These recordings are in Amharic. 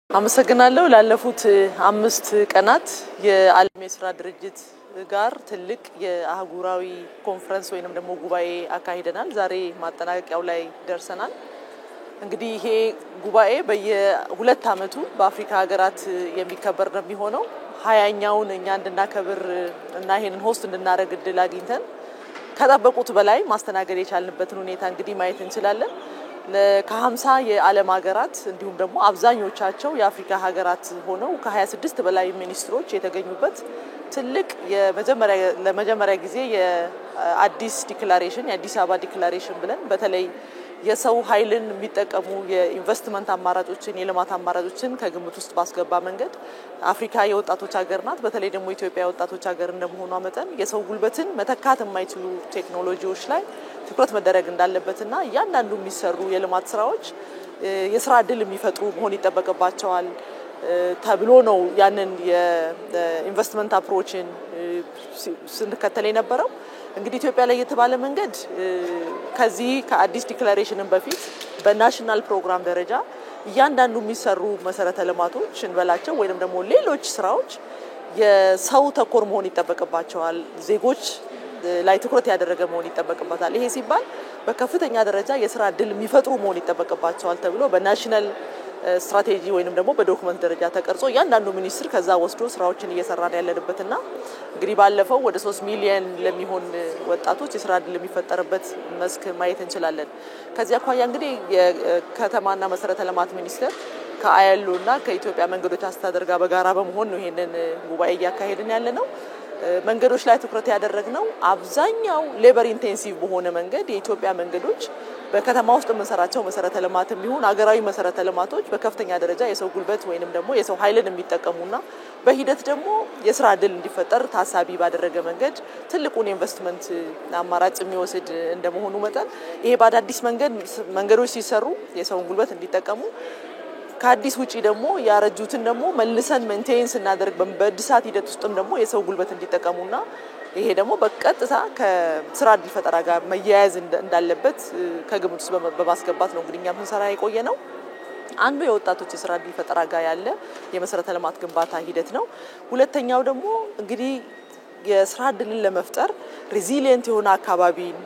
አመሰግናለሁ ላለፉት 5 ቀናት የዓለም የሥራ ድርጅት ጋር ትልቅ የአህጉራዊ ኮንፈረንስ ወይንም ደግሞ ጉባኤ አካሂደናል። ዛሬ ማጠናቀቂያው ላይ ደርሰናል። እንግዲህ ይሄ ጉባኤ በየ2 አመቱ በአፍሪካ ሀገራት የሚከበር ነው የሚሆነው። 20ኛውን እኛ እንድናከብር እና ይሄንን ሆስት እንድናደርግ እድል አግኝተን ከጠበቁት በላይ ማስተናገድ የቻልንበትን ሁኔታ እንግዲህ ማየት እንችላለን። ከ50 የዓለም ሀገራት እንዲሁም ደግሞ አብዛኞቻቸው የአፍሪካ ሀገራት ሆነው ከ26 በላይ ሚኒስትሮች የተገኙበት ትልቅ ለመጀመሪያ ጊዜ የአዲስ ዲክላሬሽን የአዲስ አበባ ዲክላሬሽን ብለን በተለይ የሰው ኃይልን የሚጠቀሙ የኢንቨስትመንት አማራጮችን የልማት አማራጮችን ከግምት ውስጥ ባስገባ መንገድ አፍሪካ የወጣቶች ሀገር ናት። በተለይ ደግሞ ኢትዮጵያ የወጣቶች ሀገር እንደመሆኗ መጠን የሰው ጉልበትን መተካት የማይችሉ ቴክኖሎጂዎች ላይ ትኩረት መደረግ እንዳለበትና እያንዳንዱ የሚሰሩ የልማት ስራዎች የሥራ ዕድል የሚፈጥሩ መሆን ይጠበቅባቸዋል ተብሎ ነው ያንን የኢንቨስትመንት አፕሮችን ስንከተል የነበረው። እንግዲህ ኢትዮጵያ ላይ የተባለ መንገድ ከዚህ ከአዲስ ዲክላሬሽንን በፊት በናሽናል ፕሮግራም ደረጃ እያንዳንዱ የሚሰሩ መሰረተ ልማቶች እንበላቸው ወይንም ደግሞ ሌሎች ስራዎች የሰው ተኮር መሆን ይጠበቅባቸዋል። ዜጎች ላይ ትኩረት ያደረገ መሆን ይጠበቅበታል። ይሄ ሲባል በከፍተኛ ደረጃ የሥራ ዕድል የሚፈጥሩ መሆን ይጠበቅባቸዋል ተብሎ በናሽናል ስትራቴጂ ወይንም ደግሞ በዶክመንት ደረጃ ተቀርጾ እያንዳንዱ ሚኒስትር ከዛ ወስዶ ስራዎችን እየሰራን ያለንበትና እንግዲህ ባለፈው ወደ 3 ሚሊዮን ለሚሆን ወጣቶች የሥራ ዕድል የሚፈጠርበት መስክ ማየት እንችላለን። ከዚያ አኳያ እንግዲህ የከተማና መሰረተ ልማት ሚኒስቴር ከአይኤልኦና ከኢትዮጵያ መንገዶች አስተዳደር ጋር በጋራ በመሆን ነው ይሄንን ጉባኤ እያካሄድን ያለነው። መንገዶች ላይ ትኩረት ያደረግነው አብዛኛው ሌበር ኢንቴንሲቭ በሆነ መንገድ የኢትዮጵያ መንገዶች በከተማ ውስጥ የምንሰራቸው መሰረተ ልማትም ይሁን አገራዊ መሰረተ ልማቶች በከፍተኛ ደረጃ የሰው ጉልበት ወይንም ደግሞ የሰው ኃይልን የሚጠቀሙና በሂደት ደግሞ የሥራ ዕድል እንዲፈጠር ታሳቢ ባደረገ መንገድ ትልቁን ኢንቨስትመንት አማራጭ የሚወስድ እንደመሆኑ መጠን ይሄ በአዳዲስ መንገዶች ሲሰሩ የሰው ጉልበት እንዲጠቀሙ ከአዲስ ውጪ ደግሞ ያረጁትን ደግሞ መልሰን ሜንቴን ስናደርግ በእድሳት ሂደት ውስጥም ደግሞ የሰው ጉልበት እንዲጠቀሙና ይሄ ደግሞ በቀጥታ ከሥራ ዕድል ፈጠራ ጋር መያያዝ እንዳለበት ከግምት ውስጥ በማስገባት ነው እንግዲህ እኛም ስንሰራ የቆየ ነው። አንዱ የወጣቶች የሥራ ዕድል ፈጠራ ጋር ያለ የመሰረተ ልማት ግንባታ ሂደት ነው። ሁለተኛው ደግሞ እንግዲህ የሥራ ዕድልን ለመፍጠር ሬዚሊየንት የሆነ አካባቢን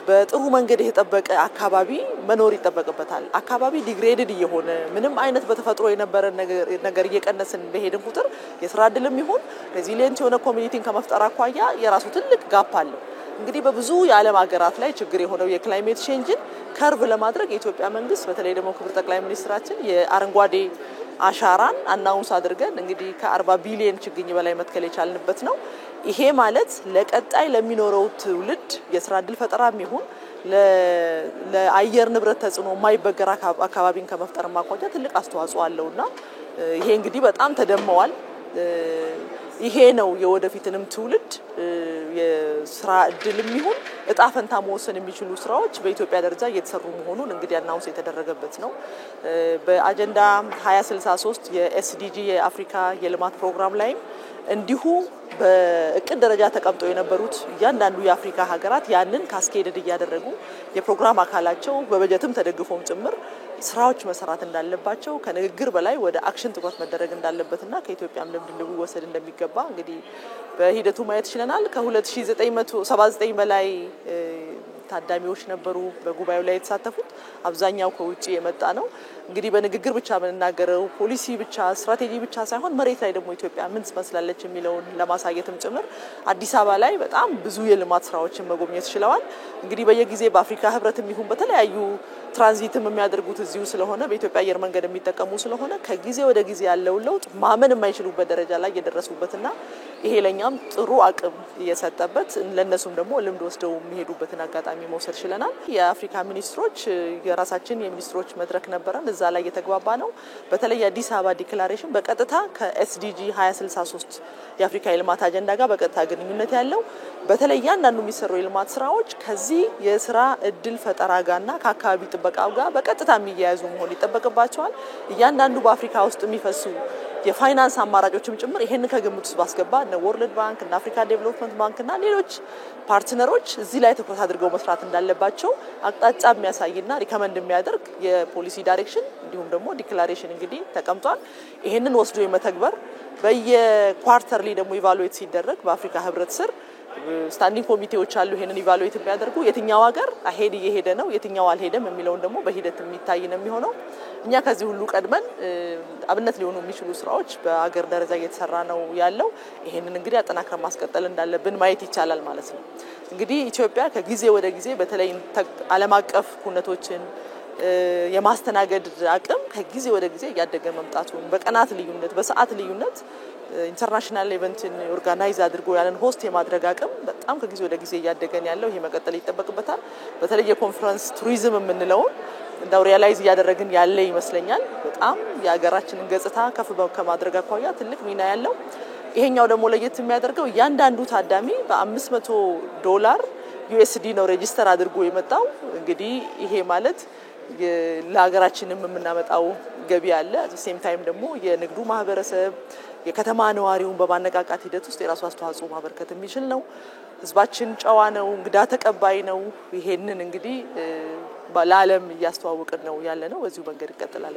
በጥሩ መንገድ የተጠበቀ አካባቢ መኖር ይጠበቅበታል። አካባቢ ዲግሬድድ እየሆነ ምንም አይነት በተፈጥሮ የነበረ ነገር እየቀነስን በሄድን ቁጥር የሥራ ዕድልም ይሁን ሬዚሊየንት የሆነ ኮሚኒቲን ከመፍጠር አኳያ የራሱ ትልቅ ጋፕ አለው። እንግዲህ በብዙ የዓለም ሀገራት ላይ ችግር የሆነው የክላይሜት ቼንጅን ከርቭ ለማድረግ የኢትዮጵያ መንግስት በተለይ ደግሞ ክቡር ጠቅላይ ሚኒስትራችን የአረንጓዴ አሻራን አናውንስ አድርገን እንግዲህ ከ40 ቢሊዮን ችግኝ በላይ መትከል የቻልንበት ነው። ይሄ ማለት ለቀጣይ ለሚኖረው ትውልድ የሥራ ዕድል ፈጠራም ይሁን ለአየር ንብረት ተጽዕኖ የማይበገር አካባቢን ከመፍጠር ማቋጫ ትልቅ አስተዋጽኦ አለውና ይሄ እንግዲህ በጣም ተደመዋል። ይሄ ነው የወደፊትንም ትውልድ የሥራ ዕድልም ይሁን እጣ ፈንታ መወሰን የሚችሉ ስራዎች በኢትዮጵያ ደረጃ እየተሰሩ መሆኑን እንግዲህ አናውንስ የተደረገበት ነው። በአጀንዳ 2063 የኤስዲጂ የአፍሪካ የልማት ፕሮግራም ላይም እንዲሁ በእቅድ ደረጃ ተቀምጠው የነበሩት እያንዳንዱ የአፍሪካ ሀገራት ያንን ካስኬድድ እያደረጉ የፕሮግራም አካላቸው በበጀትም ተደግፎም ጭምር ስራዎች መሰራት እንዳለባቸው ከንግግር በላይ ወደ አክሽን ትኩረት መደረግ እንዳለበትና ከኢትዮጵያም ልምድ ሊወሰድ እንደሚገባ እንግዲህ በሂደቱ ማየት ይችላል። ከ2979 በላይ ታዳሚዎች ነበሩ በጉባኤው ላይ የተሳተፉት። አብዛኛው ከውጪ የመጣ ነው። እንግዲህ በንግግር ብቻ ምንናገረው ፖሊሲ ብቻ ስትራቴጂ ብቻ ሳይሆን መሬት ላይ ደግሞ ኢትዮጵያ ምን ትመስላለች የሚለውን ለማሳየትም ጭምር አዲስ አበባ ላይ በጣም ብዙ የልማት ስራዎችን መጎብኘት ይችላል። እንግዲህ በየጊዜ በአፍሪካ ህብረትም ይሁን በተለያዩ ትራንዚትም የሚያደርጉት እዚሁ ስለሆነ በኢትዮጵያ አየር መንገድ የሚጠቀሙ ስለሆነ ከጊዜ ወደ ጊዜ ያለው ለውጥ ማመን የማይችሉበት ደረጃ ላይ የደረሱበትና ይሄ ለኛም ጥሩ አቅም እየሰጠበት ለነሱም ደግሞ ልምድ ወስደው የሚሄዱበትን አጋጣሚ መውሰድ ይችላል። የአፍሪካ ሚኒስትሮች የራሳችን የሚኒስትሮች መድረክ ነበረን። እዛ ላይ የተግባባ ነው። በተለይ የአዲስ አበባ ዲክላሬሽን በቀጥታ ከኤስዲጂ 2063 የአፍሪካ የልማት አጀንዳ ጋር በቀጥታ ግንኙነት ያለው በተለይ ያንዳንዱ የሚሰሩ የልማት ስራዎች ከዚህ የሥራ ዕድል ፈጠራ ጋርና ከአካባቢ ጥበቃው ጋር በቀጥታ የሚያያዙ መሆን ይጠበቅባቸዋል። እያንዳንዱ በአፍሪካ ውስጥ የሚፈሱ የፋይናንስ አማራጮችም ጭምር ይሄንን ከግምት ውስጥ ባስገባ እነ ወርልድ ባንክ እና አፍሪካ ዴቨሎፕመንት ባንክ እና ሌሎች ፓርትነሮች እዚህ ላይ ትኩረት አድርገው መስራት እንዳለባቸው አቅጣጫ የሚያሳይና ሪከመንድ የሚያደርግ የፖሊሲ ዳይሬክሽን እንዲሁም ደግሞ ዲክላሬሽን እንግዲህ ተቀምጧል። ይሄንን ወስዶ የመተግበር በየኳርተርሊ ደግሞ ኢቫሉዌት ሲደረግ በአፍሪካ ህብረት ስር ስታንዲንግ ኮሚቴዎች አሉ ይሄንን ኢቫሉዌት የሚያደርጉ የትኛው ሀገር አሄድ እየሄደ ነው የትኛው አልሄደም የሚለውን ደግሞ በሂደት የሚታይ ነው የሚሆነው። እኛ ከዚህ ሁሉ ቀድመን አብነት ሊሆኑ የሚችሉ ስራዎች በአገር ደረጃ እየተሰራ ነው ያለው። ይሄንን እንግዲህ አጠናክረን ማስቀጠል እንዳለብን ማየት ይቻላል ማለት ነው። እንግዲህ ኢትዮጵያ ከጊዜ ወደ ጊዜ በተለይ ዓለም አቀፍ ኩነቶችን የማስተናገድ አቅም ከጊዜ ወደ ጊዜ ያደገ መምጣቱን በቀናት ልዩነት በሰዓት ልዩነት ኢንተርናሽናል ኢቨንትን ኦርጋናይዝ አድርጎ ያለን ሆስት የማድረግ አቅም በጣም ከጊዜ ወደ ጊዜ ያደገን ያለው ይሄ መቀጠል ይተበቅበታል። በተለይ የኮንፈረንስ ቱሪዝም የምንለው እንደው ሪያላይዝ ያደረግን ያለ ይመስለኛል። በጣም የሀገራችንን ገጽታ ከፍ ከማድረግ አኳያ ትልቅ ሚና ያለው ይሄኛው ደግሞ ለየት የሚያደርገው ያንዳንዱ ታዳሚ $500 USD ነው ሬጂስተር አድርጎ የመጣው። እንግዲህ ይሄ ማለት ለሀገራችንም የምናመጣው ገቢ አለ። at the same time ደግሞ የንግዱ ማህበረሰብ የከተማ ነዋሪውን በማነቃቃት ሂደት ውስጥ የራሱ አስተዋጽኦ ማበርከት የሚችል ነው። ህዝባችን ጨዋ ነው፣ እንግዳ ተቀባይ ነው። ይሄንን እንግዲህ ለዓለም እያስተዋወቅን ነው ያለ ነው። በዚሁ መንገድ ይቀጥላል።